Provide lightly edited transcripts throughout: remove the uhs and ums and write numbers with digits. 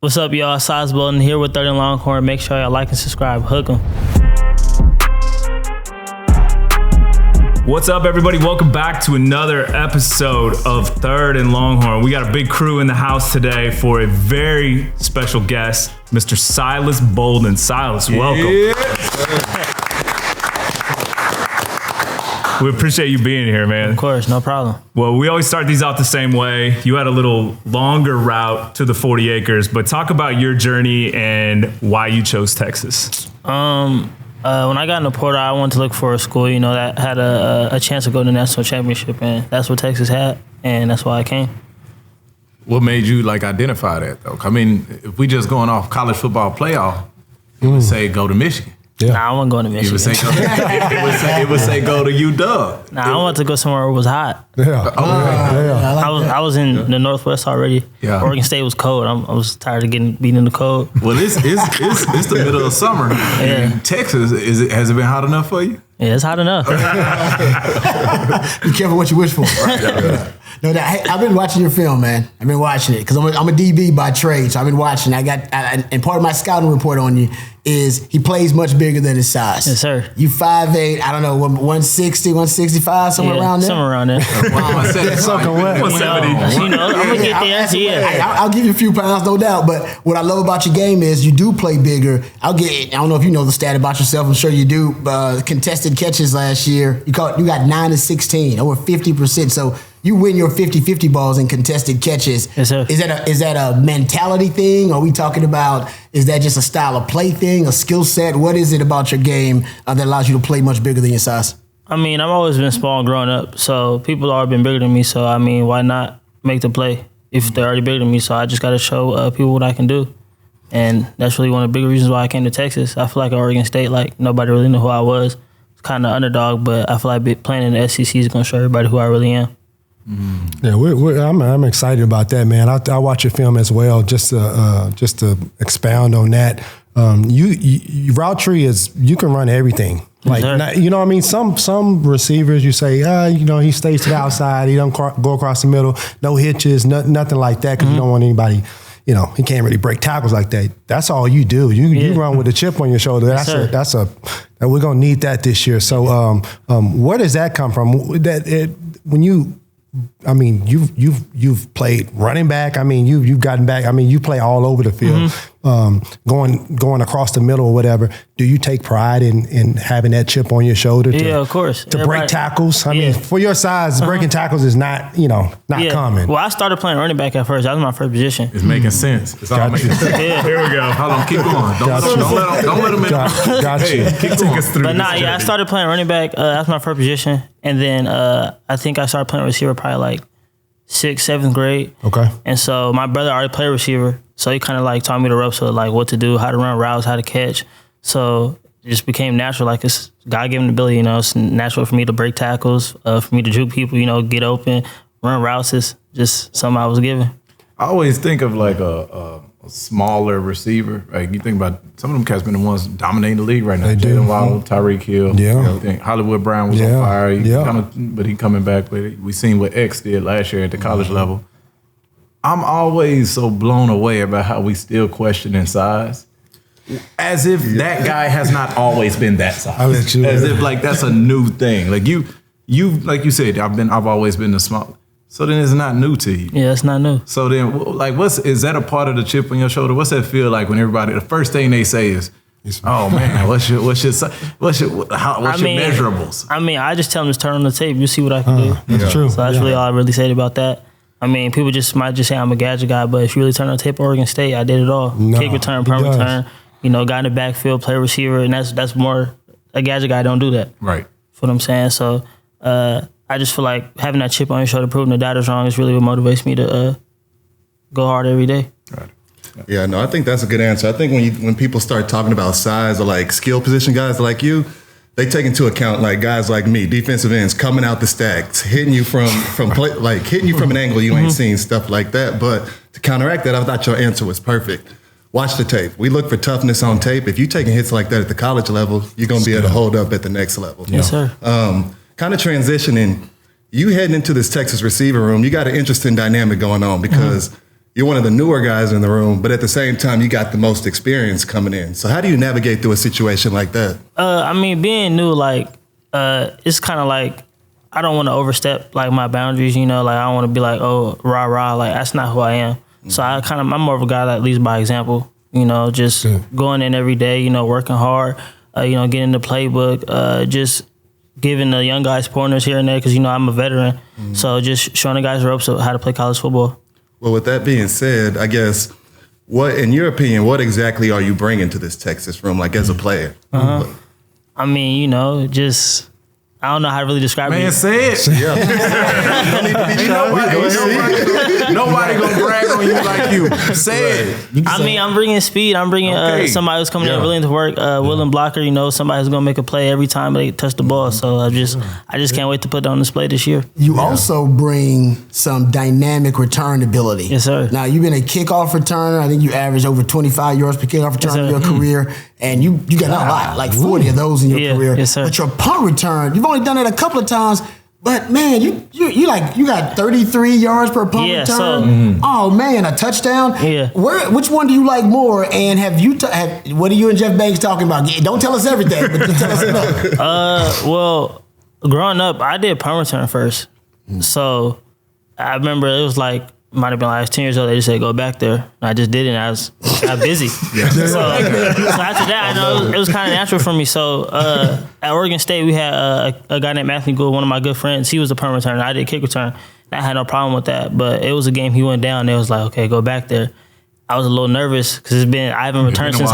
What's up, y'all? Silas Bolden here with 30 Longhorn. Make sure y'all like and subscribe. Hook 'em. What's up, everybody? Welcome back to another episode of Third and Longhorn. We got a big crew in the house today for a very special guest, Mr. Silas Bolden. Silas, welcome. Yeah. We appreciate you being here, man. Of course, no problem. Well, we always start these out the same way. You had a little longer route to the 40 acres, but talk about your journey and why you chose Texas. When I got in the portal, I wanted to look for a school, that had a chance to go to the national championship, and that's what Texas had, and that's why I came. What made you identify that though? I mean, if we just going off college football playoff, you would say go to Michigan. Yeah. Nah, I wasn't going to Michigan. It would say go to UW. Nah, I wanted to go somewhere where it was hot. Yeah. I was in the Northwest already. Yeah. Oregon State was cold. I was tired of being in the cold. Well, it's the middle of summer. Yeah. In Texas, has it been hot enough for you? Yeah, it's hot enough. Be careful what you wish for. Right? Yeah. No, I've been watching your film, man. I've been watching it because I'm a DB by trade, so I've been watching. And part of my scouting report on you is he plays much bigger than his size. Yes, sir. You 5'8", I don't know, 160, 165, somewhere around there? Somewhere around there. Wow, that's something wet. 170. I'm going to get there. Yeah. I'll give you a few pounds, no doubt. But what I love about your game is you do play bigger. I don't know if you know the stat about yourself. I'm sure you do. Contested catches last year, you got 9 to 16, over 50%. So you win your 50-50 balls in contested catches. Yes, sir. Is that a mentality thing? Are we talking about, is that just a style of play thing, a skill set? What is it about your game that allows you to play much bigger than your size? I mean, I've always been small growing up, so people have already been bigger than me. So, I mean, why not make the play if they're already bigger than me? So I just got to show people what I can do. And that's really one of the bigger reasons why I came to Texas. I feel like at Oregon State, nobody really knew who I was. It's kind of underdog, but I feel like playing in the SEC is going to show everybody who I really am. Yeah, I'm excited about that, man. I watch your film as well, just to expound on that. You route tree is, you can run everything. You know what I mean? Some receivers you say, he stays to the outside, he don't go across the middle, no hitches, nothing like that, because you don't want anybody. He can't really break tackles like that. That's all you do. You run with a chip on your shoulder. We're gonna need that this year. So, where does that come from? You've played running back. I mean, you've gotten back. I mean, you play all over the field, going across the middle or whatever. Do you take pride in having that chip on your shoulder? Of course. To break tackles. I mean, for your size, breaking tackles is not common. Well, I started playing running back at first. That was my first position. It's making sense. It's all making sense. Here we go. Hold on, keep going. Don't let them in. Got you. Keep going. But I started playing running back. That was my first position. And then I think I started playing receiver probably 6th, 7th grade. Okay. And so my brother already played receiver. So he kind of taught me the ropes of what to do, how to run routes, how to catch. So it just became natural. It's God-given ability, It's natural for me to break tackles, for me to juke people, get open, run routes. It's just something I was given. I always think of a smaller receiver. You think about some of them cats been the ones dominating the league right now. Jalen Waddle, Tyreek Hill. Yeah. Hollywood Brown was on fire. But he coming back. But we seen what X did last year at the college level. I'm always so blown away about how we still question in size, as if that guy has not always been that size. I'll let you. As if that's a new thing. You like you said, I've always been the small. So then it's not new to you. Yeah, it's not new. So then, is that a part of the chip on your shoulder? What's that feel like when everybody, the first thing they say is, "Oh man, what's your measurables?" I mean, I just tell them to turn on the tape. You see what I can do. That's true. So that's really all I really said about that. I mean, people might just say I'm a gadget guy, but if you really turn on the tape, Oregon State, I did it all. Kick return, punt return. Got in the backfield, play receiver, and that's more a gadget guy don't do that. Right. That's what I'm saying. So. I just feel like having that chip on your shoulder, proving the doubters wrong, is really what motivates me to go hard every day. Right. Yeah, no, I think that's a good answer. I think when people start talking about size or skill position guys like you, they take into account guys like me, defensive ends coming out the stacks, hitting you from hitting you from an angle you ain't seen, stuff like that. But to counteract that, I thought your answer was perfect. Watch the tape. We look for toughness on tape. If you're taking hits like that at the college level, you're going to be able to hold up at the next level. Yes, sir. Kind of transitioning, you heading into this Texas receiver room, you got an interesting dynamic going on because you're one of the newer guys in the room, but at the same time, you got the most experience coming in. So how do you navigate through a situation like that? I mean, being new, like, it's kind of like, I don't want to overstep like my boundaries, you know, like I don't want to be like, oh, rah, rah, like that's not who I am. So I'm more of a guy that leads by example, you know, just going in every day, you know, working hard, you know, getting the playbook, just giving the young guys pointers here and there because, you know, I'm a veteran. So just showing the guys ropes of how to play college football. Well, with that being said, I guess, what, in your opinion, what exactly are you bringing to this Texas room, like as a player? I mean, you know, just... I don't know how to really describe it. Man, say it. Nobody gonna brag on you like you. Say it. I mean, I'm bringing speed. I'm bringing somebody who's coming in willing to work. Willing blocker, you know, somebody who's gonna make a play every time they touch the ball. So I just can't wait to put that on display this year. You also bring some dynamic return ability. Yes, sir. Now, you've been a kickoff returner. I think you average over 25 yards per kickoff return in your career. And you got a lot, like 40 of those in your career. Yes, sir. But your punt return, you've only done it a couple of times. But man, you got 33 yards per punt return. Oh man, a touchdown. Yeah. Which one do you like more? And have you what are you and Jeff Banks talking about? Don't tell us everything, but just tell us enough. Well, growing up, I did punt return first. So I remember it was like, might have been like 10 years old. They just said, go back there. And I just did it, and I got busy. So after that, I know it was kind of natural for me. So at Oregon State, we had a guy named Anthony Gould, one of my good friends. He was a punt returner. I did kick return. I had no problem with that. But it was a game he went down. They was like, okay, go back there. I was a little nervous because I haven't returned since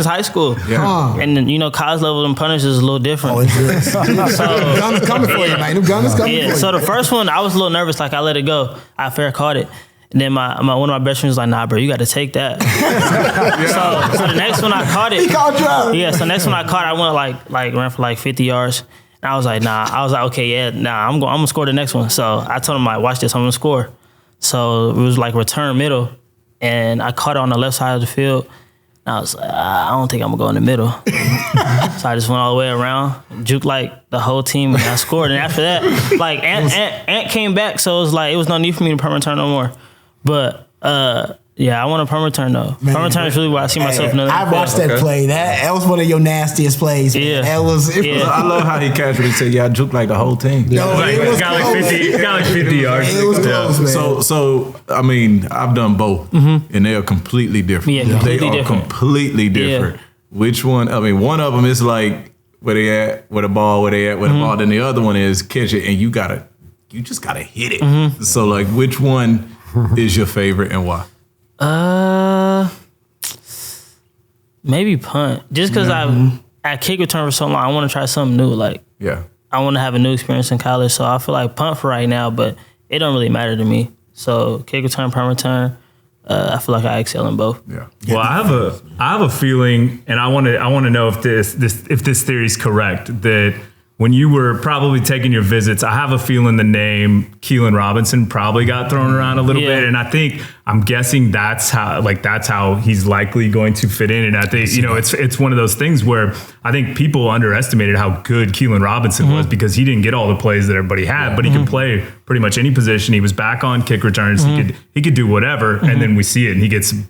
high school. Yeah. And you know, college level and punters is a little different. Oh, it is. Gun's coming for you, man. Gun is coming for you. So the first one, I was a little nervous. Like I let it go. I fair caught it. And then one of my best friends was like, nah, bro, you got to take that. So the next one I caught it. He called you out. Yeah. So next one I caught, I went like ran for like 50 yards. And I was like, nah. I was like, okay, yeah, nah. I'm gonna score the next one. So I told him like, watch this. I'm gonna score. So it was like return middle. And I caught it on the left side of the field. And I was like, I don't think I'm going to go in the middle. So I just went all the way around, juked like the whole team, and I scored. And after that, like Ant came back, so it was like, it was no need for me to punt return no more. But yeah, I want a punt return though. Punt return is really where I see myself. I watched that play. That was one of your nastiest plays. Man. Yeah, that was. I love how he casually said, "Yeah, I juked like the whole team." No, it was got like 50 yards. It was close, man. So I mean, I've done both, and they are completely different. Yeah, completely they are different. completely different. Yeah. Which one? I mean, one of them is like where they at, where the ball, where they at, where the ball. Then the other one is catch it, and you just gotta hit it. So like, which one is your favorite and why? Maybe punt. Just because I kick return for so long, I want to try something new. Like, I want to have a new experience in college. So I feel like punt for right now, but it don't really matter to me. So kick return, punt return. I feel like I excel in both. Yeah. Well, I have a feeling, and I want to know if this theory is correct, that when you were probably taking your visits, I have a feeling the name Keilan Robinson probably got thrown around a little bit, and I'm guessing that's how he's likely going to fit in. And I think it's one of those things where I think people underestimated how good Keilan Robinson was because he didn't get all the plays that everybody had, but he could play pretty much any position. He was back on kick returns. He could do whatever, and then we see it, and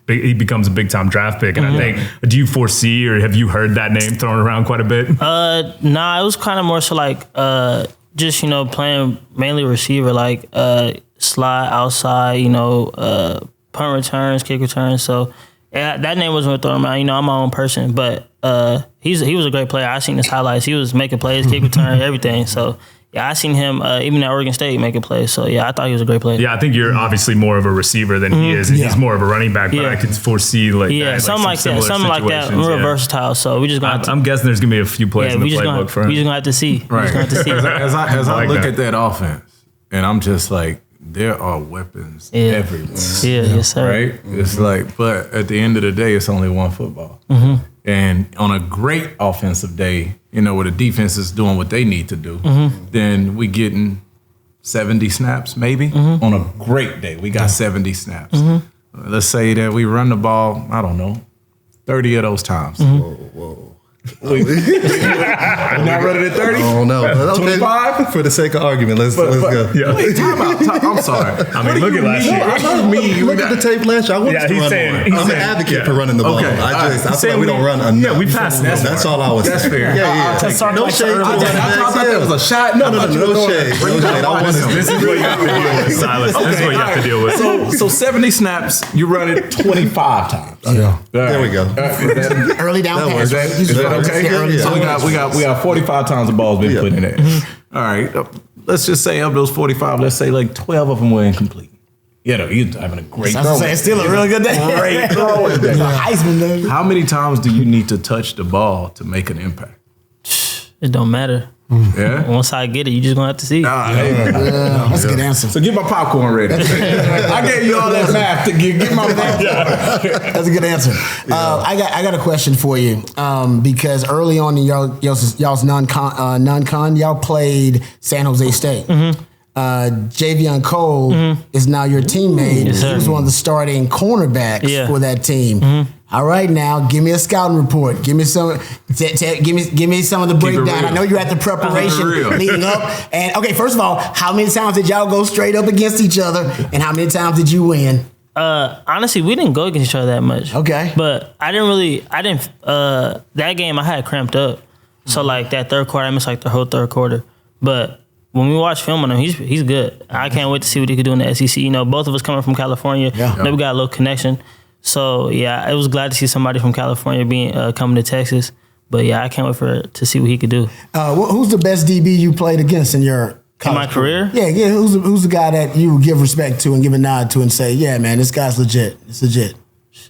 he becomes a big time draft pick. And I think, do you foresee or have you heard that name thrown around quite a bit? Nah, it was kind of more so like just playing mainly receiver, like slide outside, punt returns, kick returns. So yeah, that name wasn't thrown around. I'm my own person, but he was a great player. I seen his highlights. He was making plays, kick return, everything. So yeah, I seen him even at Oregon State making plays. So yeah, I thought he was a great player. Yeah, I think you're obviously more of a receiver than he is. He's more of a running back, but I could foresee something like that. Real versatile. So we just gonna. I'm guessing there's gonna be a few plays in the playbook for him. We just gonna have to see. Right. As I look at that offense, and I'm just like, there are weapons everywhere. Yeah, yes, sir. Right? It's like, but at the end of the day, it's only one football. And on a great offensive day, where the defense is doing what they need to do, then we getting 70 snaps maybe. On a great day, we got 70 snaps. Let's say that we run the ball, I don't know, 30 of those times. We're not running at 30? Oh no. Okay. 25? For the sake of argument, let's go. Yeah. Wait, time out. I'm sorry. I mean, look at last year. Look at the tape last year. I want us to run more. I'm an advocate for running the ball. Okay. I feel like we don't run enough. Yeah, we passed that. That's all I was saying. That's fair. Yeah. No shade. I thought that was a shot. No shade. This is what you have to deal with, Silas. This is what you have to deal with. So 70 snaps, you run it 25 times. Yeah. There we go. Early down pass. Is that okay? Yeah. So we got 45 times the ball's been put in there. All right. Let's just say of those 45, let's say like 12 of them were incomplete. You know, you're having a great throw. It's still a really good day. Great throwing day. Heisman day. How many times do you need to touch the ball to make an impact? It don't matter. Yeah. Once I get it, you just gonna have to see. That's a good answer. So get my popcorn ready. I gave you all that math to get my popcorn. That's a good answer. I got a question for you because early on in y'all's non-con, y'all played San Jose State. Javion Cole is now your teammate. Yes, he was one of the starting cornerbacks for that team. All right, now give me a scouting report. Give me some. Give me some of the breakdown. I know you're at the preparation leading up. And okay, first of all, how many times did y'all go straight up against each other, and how many times did you win? Honestly, we didn't go against each other that much. Okay, but I didn't. That game I had cramped up, so like that third quarter, I missed like the whole third quarter. But when we watch film on him, he's good. I can't wait to see what he could do in the SEC. You know, both of us coming from California, we got a little connection. So yeah, I was glad to see somebody from California coming to Texas. But yeah, I can't wait to see what he could do. Who's the best DB you played against in your college career? Yeah. Who's the guy that you would give respect to and give a nod to and say, yeah, man, this guy's legit. It's legit.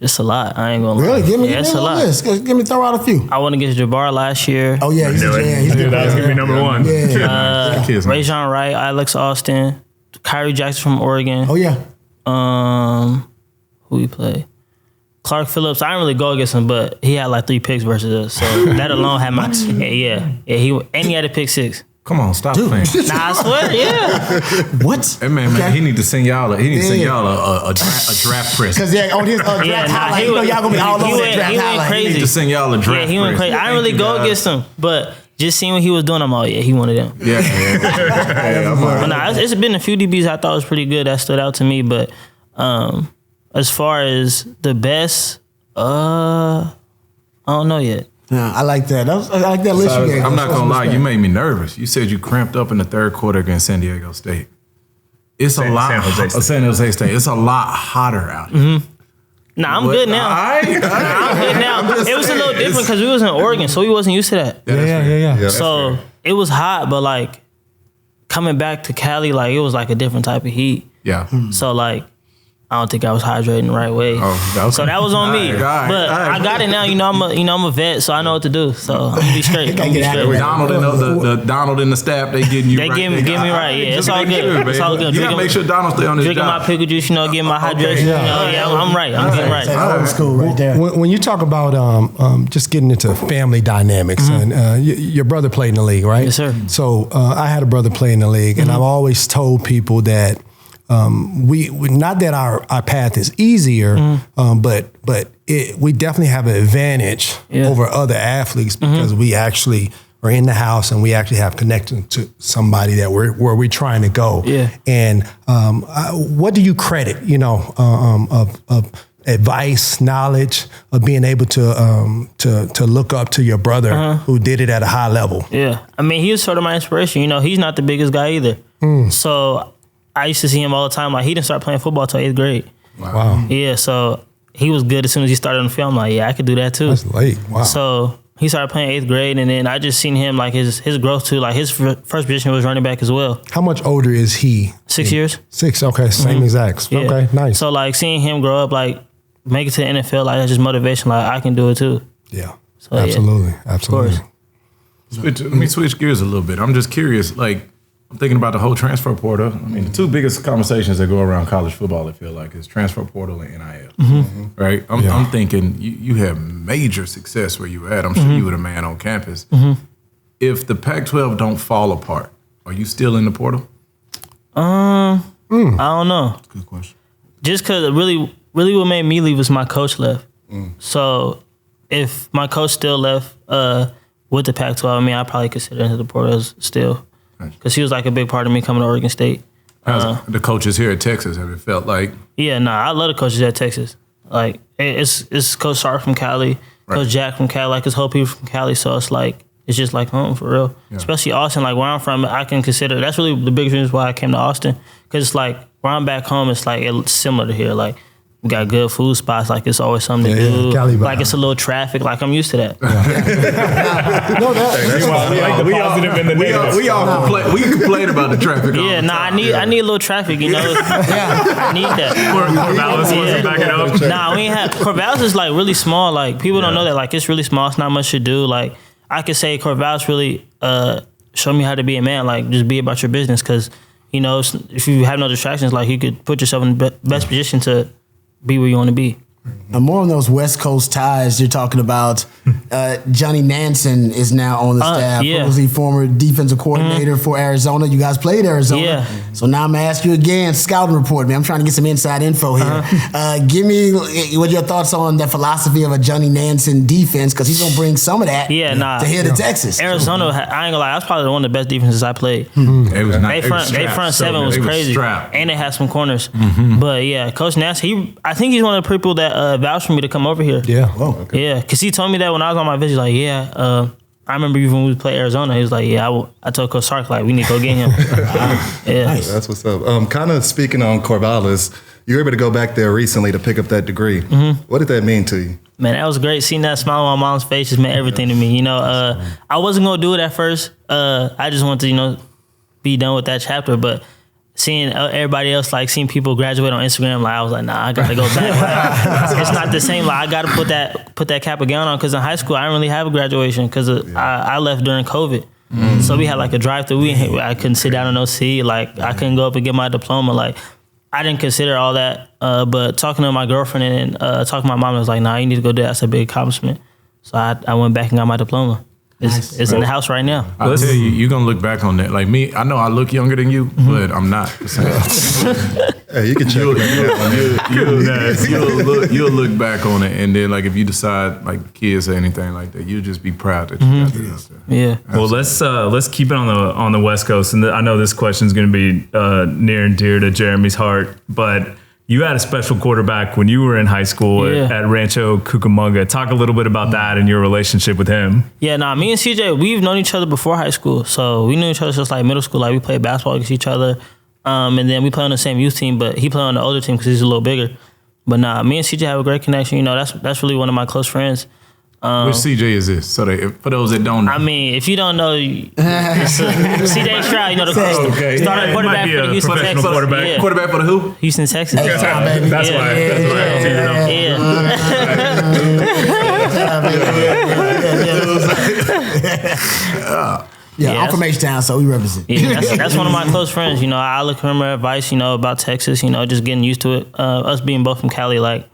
It's a lot. I ain't gonna lie. Really? Give me it's a list. Give me throw out a few. I went against Jabbar last year. Oh yeah, he's good. That was gonna be number one. Yeah. Rajon Wright, Alex Austin, Kyrie Jackson from Oregon. Oh yeah. Who we play? Clark Phillips. I didn't really go against him, but he had like 3 picks versus us. So that alone had my he had a pick 6. Come on, stop playing. Nah, I swear, yeah. What? Hey man, he need to send y'all a draft press. Because on his draft highlight, y'all gonna be all over that draft highlight. Crazy. He need to send y'all a draft press. He went crazy. I didn't really go against him, but just seeing what he was doing, I'm like, he one of them. But nah, it's been a few DBs I thought was pretty good that stood out to me, but as far as the best, I don't know yet. Yeah, I like that. I like that list you gave. I'm not gonna lie, you made me nervous. You said you cramped up in the third quarter against San Diego State. It's San Jose State. It's a lot hotter out here. Nah, I'm good now. I'm good now. It was a little different because we was in Oregon, so we wasn't used to that. Yeah. So it was hot, but like coming back to Cali, like it was like a different type of heat. Yeah. So like I don't think I was hydrating the right way. Okay. So that was on me. But I got it now. You know, I'm a vet, so I know what to do. So I'm gonna be straight. Donald and the staff, they getting you they right. Get me right. Yeah, it's all good. It's all good. You gotta make sure Donald stay on his drinking job. my pickle juice, getting my hydration. I'm right. I'm getting right. That's cool right there. When you talk about just getting into family dynamics, and your brother played in the league, right? Yes, sir. So I had a brother play in the league, and I've always told people that we not that our path is easier, but we definitely have an advantage over other athletes because we actually are in the house and we actually have connection to somebody that where we're trying to go. Yeah. And what do you credit, of advice, knowledge, of being able to look up to your brother who did it at a high level? Yeah. I mean, he was sort of my inspiration. He's not the biggest guy either. So I used to see him all the time. Like, he didn't start playing football till 8th grade. Wow. Yeah, so he was good as soon as he started on the field. I'm like, I could do that too. That's late. Wow. So he started playing 8th grade, and then I just seen him, like, his growth too. Like, his first position was running back as well. How much older is he? 6 years. 6, okay, same exact. Yeah. Okay, nice. So, like, seeing him grow up, like, make it to the NFL, like, that's just motivation. Like, I can do it too. Yeah, so, absolutely. Absolutely. Of course. Let me switch gears a little bit. I'm just curious, like, I'm thinking about the whole transfer portal. I mean, the two biggest conversations that go around college football, I feel like, is transfer portal and NIL. Right? I'm thinking you have major success where you at. I'm sure you were the man on campus. If the Pac-12 don't fall apart, are you still in the portal? I don't know. That's a good question. Just because really what made me leave was my coach left. So if my coach still left with the Pac-12, I mean, I probably consider him the portal still, because he was like a big part of me coming to Oregon State. The coaches here at Texas, have it felt like? Yeah, I love the coaches at Texas. Like, it's Coach Sark from Cali, Coach Jack from Cali, like his whole people from Cali. So it's like, it's just like home for real. Yeah. Especially Austin, like where I'm from, I can consider, that's really the biggest reason why I came to Austin. Because it's like, where I'm back home, it's like, it's similar to here. Like, we got good food spots, like it's always something to do. Cali, like it's a little traffic, like I'm used to that. We all complain about the traffic. Yeah, I need a little traffic, you know. I need that. Corvallis wasn't backing up. Nah, we ain't have, Corvallis is like really small. Like people don't know that. Like it's really small. It's not much to do. Like I could say Corvallis really showed me how to be a man. Like just be about your business, because you know if you have no distractions, like you could put yourself in the best position to be where you want to be. And more on those West Coast ties you're talking about. Johnny Nansen is now on the staff. Yeah. Was he former defensive coordinator for Arizona? You guys played Arizona. Yeah. So now I'm going to ask you again, scouting report, man. I'm trying to get some inside info here. Give me what your thoughts on the philosophy of a Johnny Nansen defense, because he's going to bring some of that to here to Texas. Arizona, I ain't gonna lie, that's probably one of the best defenses I played. It was nice. They front seven was crazy. And they had some corners. But yeah, Coach Nansen, I think he's one of the people that vouched for me to come over here. Yeah. Oh, okay. Yeah, because he told me that when I was on my visit, like, I remember you when we played Arizona. He was like, I told Coach Sark, like, we need to go get him. Yeah. Nice. That's what's up. Kind of speaking on Corvallis, you were able to go back there recently to pick up that degree. What did that mean to you? Man, that was great. Seeing that smile on my mom's face just meant everything to me. You know, I wasn't going to do it at first. I just wanted to, you know, be done with that chapter. But seeing everybody else, like seeing people graduate on Instagram, like I was like, nah, I gotta go back. Like, it's not the same. Like I gotta put that cap of gown on, because in high school I didn't really have a graduation because I left during COVID. So we had like a drive-through. I couldn't sit down in no seat. Like I couldn't go up and get my diploma. Like I didn't consider all that. But talking to my girlfriend and talking to my mom, I was like, nah, you need to go do that. That's a big accomplishment. So I went back and got my diploma. It's in the house right now. I'll tell you, you're going to look back on that. Like me, I know I look younger than you, but I'm not. Hey, you can check you'll look back on it, and then like if you decide like the kids or anything like that, you'll just be proud that you got this. Yeah. Well, let's keep it on the West Coast, and I know this question is going to be near and dear to Jeremy's heart, but you had a special quarterback when you were in high school at Rancho Cucamonga. Talk a little bit about that and your relationship with him. Yeah, me and CJ, we've known each other before high school. So we knew each other since like middle school. Like we played basketball against each other. And then we play on the same youth team, but he played on the older team because he's a little bigger. But me and CJ have a great connection. You know, that's really one of my close friends. Which CJ is this? So for those that don't know. I mean, if you don't know, CJ Stroud, you know, started quarterback for the Houston Texans. Quarterback for the who? Houston Texans. That's why. I'm from H-Town, so we represent. Yeah, that's one of my close friends. You know, I look for him for advice, you know, about Texas, you know, just getting used to it. Us being both from Cali, like,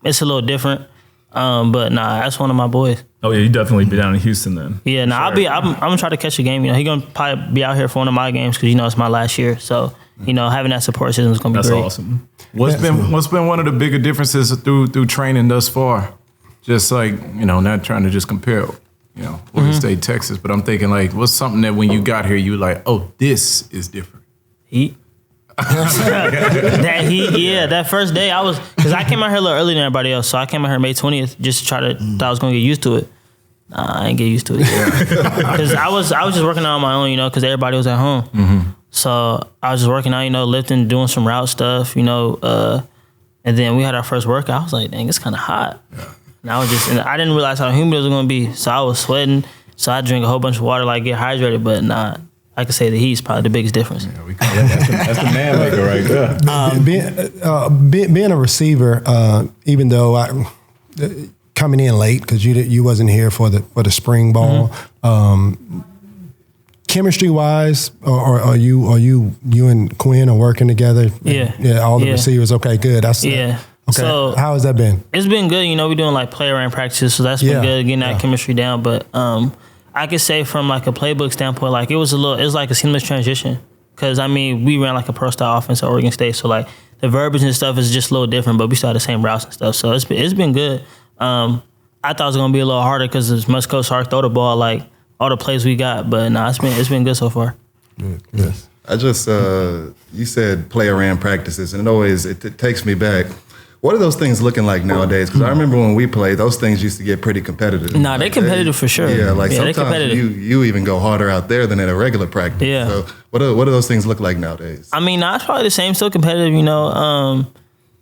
it's a little different. But that's one of my boys. Oh yeah, you definitely be down in Houston then. Yeah, I'm gonna try to catch a game. You know, he gonna probably be out here for one of my games because you know it's my last year. So you know, having that support system is gonna be great. That's awesome. What's been one of the bigger differences through training thus far? Just like, you know, not trying to just compare, you know, Oregon State, Texas, but I'm thinking like, what's something that when you got here you were like, oh, this is different? Heat. That first day because I came out here a little earlier than everybody else, so I came out here May 20th just to try to thought I was gonna get used to it. I ain't get used to it because I was just working out on my own, you know, because everybody was at home. So I was just working out, you know, lifting, doing some route stuff, you know, and then we had our first workout. I was like, dang, it's kind of hot. And I didn't realize how humid it was gonna be, so I was sweating. So I drank a whole bunch of water, like get hydrated, but I could say the heat's probably the biggest difference. Yeah, we call that's the man maker right there. Being a receiver, even though coming in late because you wasn't here for the spring ball, chemistry wise, are you and Quinn are working together? Yeah. All the receivers. Okay, good. Okay. So how has that been? It's been good. You know, we're doing like play around practices, so that's been good getting that chemistry down. But I could say from like a playbook standpoint, like it was like a seamless transition. Cause I mean, we ran like a pro style offense at Oregon State. So like the verbiage and stuff is just a little different, but we still had the same routes and stuff. So it's been good. I thought it was gonna be a little harder because as much Coach Sark throw the ball, like all the plays we got. But nah, it's been good so far. Yes. I just you said player ran practices, and it takes me back. What are those things looking like nowadays? Because I remember when we played, those things used to get pretty competitive. Nah, they competitive for sure. Yeah, like they sometimes you even go harder out there than at a regular practice. Yeah. So what do those things look like nowadays? I mean, nah, it's probably the same, still competitive, you know.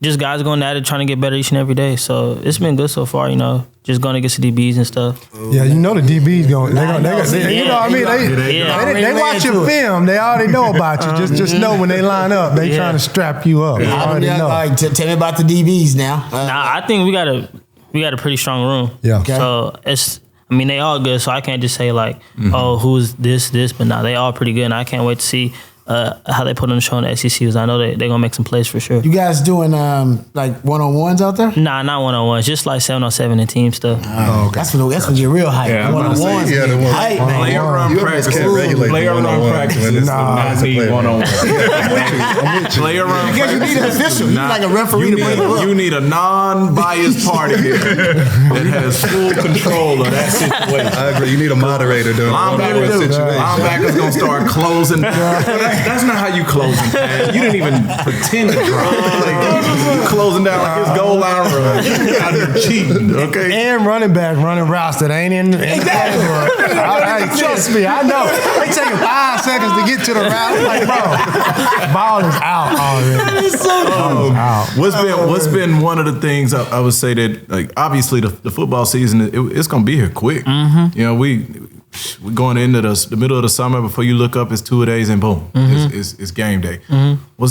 Just guys going at it, trying to get better each and every day. So it's been good so far, you know. Just going against the DBs and stuff. Yeah, you know the DBs going. You know what I mean? They watch your film. They already know about you. Just know when they line up, they trying to strap you up. I already know. Like, tell me about the DBs now. Nah, I think we got a pretty strong room. Yeah. Okay. So they all good. So I can't just say like, oh, who's this, but nah, they all pretty good. And I can't wait to see how they put on the show in the SEC, because I know they're gonna make some plays for sure. You guys doing like one-on-ones out there? Nah, not 1-on-1s, just like 7-on-7 and team stuff. Oh, okay. That's when you're real hype. Yeah, I'm about to say, One-on-ones. yeah, the one- Hype, man. Player run practices. Player run practices. Not me one-on-one. Player run Because you need an official. You need like a referee to bring it up. You need a non-biased party here that has full control of that situation. I agree. You need a moderator during a one-on-one situation. Linebackers gonna start closing. That's not how you closing, man. You didn't even pretend to drop. You closing down like his goal line run. You out here cheating, okay? And running back running routes that ain't in the playbook. Trust me, I know. They taking 5 seconds to get to the route. Like, bro, ball is out already. What's been one of the things I would say that, like, obviously the football season it's gonna be here quick. You know, we're going into the middle of the summer. Before you look up, it's 2 days and boom, it's game day.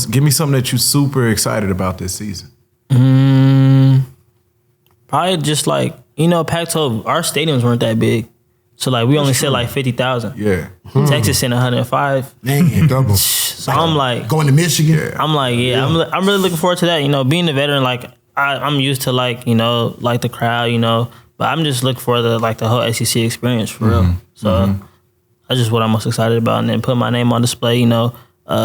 Give me something that you're super excited about this season. Probably just like, you know, Pac-12, our stadiums weren't that big. So like we only said like 50,000. Yeah. Texas sent 105. Man, Double. So I'm like, going to Michigan. I'm like, I'm really looking forward to that. You know, being a veteran, like I'm used to like, you know, like the crowd, you know, but I'm just looking for the whole SEC experience for real. So that's just what I'm most excited about. And then put my name on display, you know,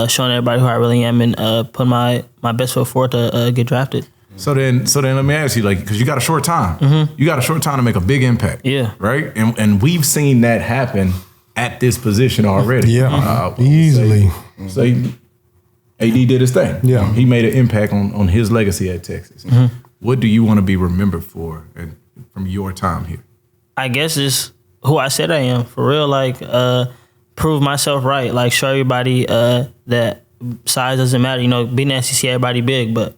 showing everybody who I really am, and put my best foot forward to get drafted. So then let me ask you, like, because you got a short time. You got a short time to make a big impact. Yeah. Right? And we've seen that happen at this position already. Yeah. Easily. So AD did his thing. Yeah. He made an impact on his legacy at Texas. What do you want to be remembered for from your time here? I guess it's who I said I am, for real. Like, prove myself right. Like, show everybody that size doesn't matter. You know, being in the SEC, everybody big, but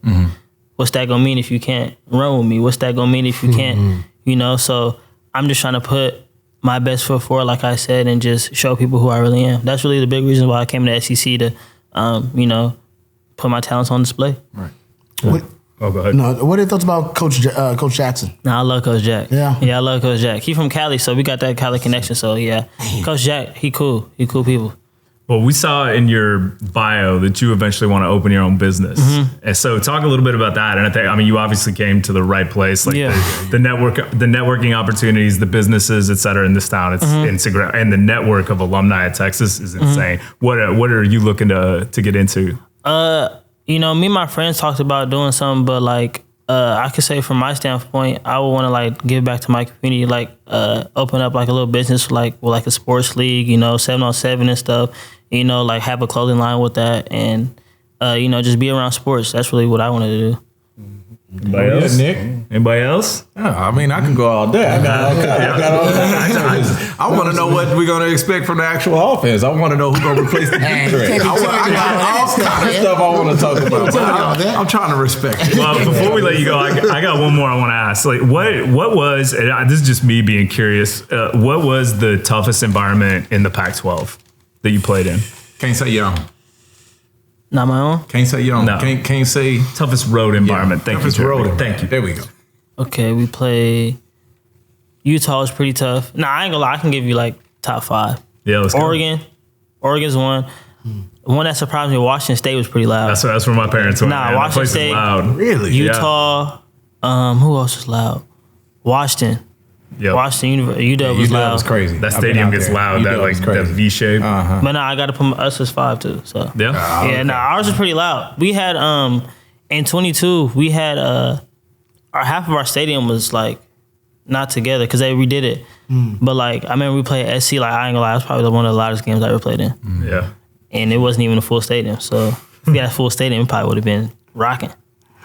what's that gonna mean if you can't run with me? What's that gonna mean if you can't, you know? So I'm just trying to put my best foot forward, like I said, and just show people who I really am. That's really the big reason why I came to the SEC, to, you know, put my talents on display. Right. Oh, go ahead. No, what are your thoughts about Coach Jackson? Nah, I love Coach Jack. Yeah? Yeah, I love Coach Jack. He from Cali, so we got that Cali connection. So, yeah. Coach Jack, he cool. He cool people. Well, we saw in your bio that you eventually want to open your own business. And so talk a little bit about that. And I mean, you obviously came to the right place, like the networking opportunities, the businesses, et cetera, in this town. It's Instagram, and the network of alumni at Texas is insane. What are you looking to get into? You know, me and my friends talked about doing something, but like, I could say from my standpoint, I would want to like give back to my community, like open up like a little business, like with like a sports league, you know, 7-on-7 and stuff, you know, like have a clothing line with that, and you know, just be around sports. That's really what I wanted to do. Anybody else? Nick? Anybody else? I mean, I can go all day. I got all day. I want to know what we're going to expect from the actual offense. I want to know who's going to replace the defense. I got all kind of stuff I want to talk about. I'm trying to respect it. Well, before we let you go, I got one more I want to ask. Like, what was, and this is just me being curious, what was the toughest environment in the Pac-12 that you played in? Can't say your own. Not my own? Can't say your own. No. Can't say Toughest road environment. Thank toughest you, road. Jeremy. Thank you. There we go. Okay, we play. Utah was pretty tough. Nah, I ain't gonna lie. I can give you like top 5. Yeah, let's go. Oregon's one. One that surprised me, Washington State was pretty loud. That's where my parents went. Nah, man. That Washington place is State. loud. Really? Utah. Who else was loud? Washington. Yep. Washington, UW was UW loud. was crazy. That I've been stadium out gets there. loud. That UW like was crazy. that V shape. But nah, I got to put us as 5 too. So Yeah. yeah, ours was pretty loud. We had in 22, we had our half of our stadium was like not together because they redid it. But like I remember we played at SC. Like I ain't gonna lie, it was probably one of the loudest games I ever played in. Yeah. And it wasn't even a full stadium. So if we had a full stadium, it probably would have been rocking.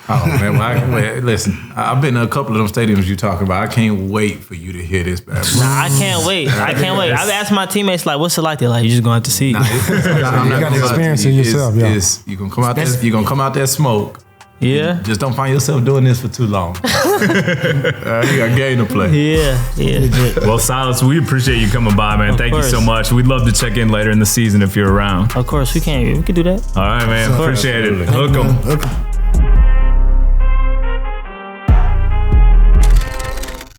Oh man, listen, I've been to a couple of them stadiums you talking about. I can't wait for you to hear this bad boy. Nah, I can't wait. I've asked my teammates like, "What's it like?" They're like, "You just gonna have to see." You gotta experience it yourself, yeah. You gonna come out there. You gonna come out there smoke. Yeah. Just don't find yourself doing this for too long. You got game to play. Yeah. Well, Silas, we appreciate you coming by, man. Thank you so much. We'd love to check in later in the season if you're around. Of course, we can do that. All right, man. Appreciate it. Hook 'em.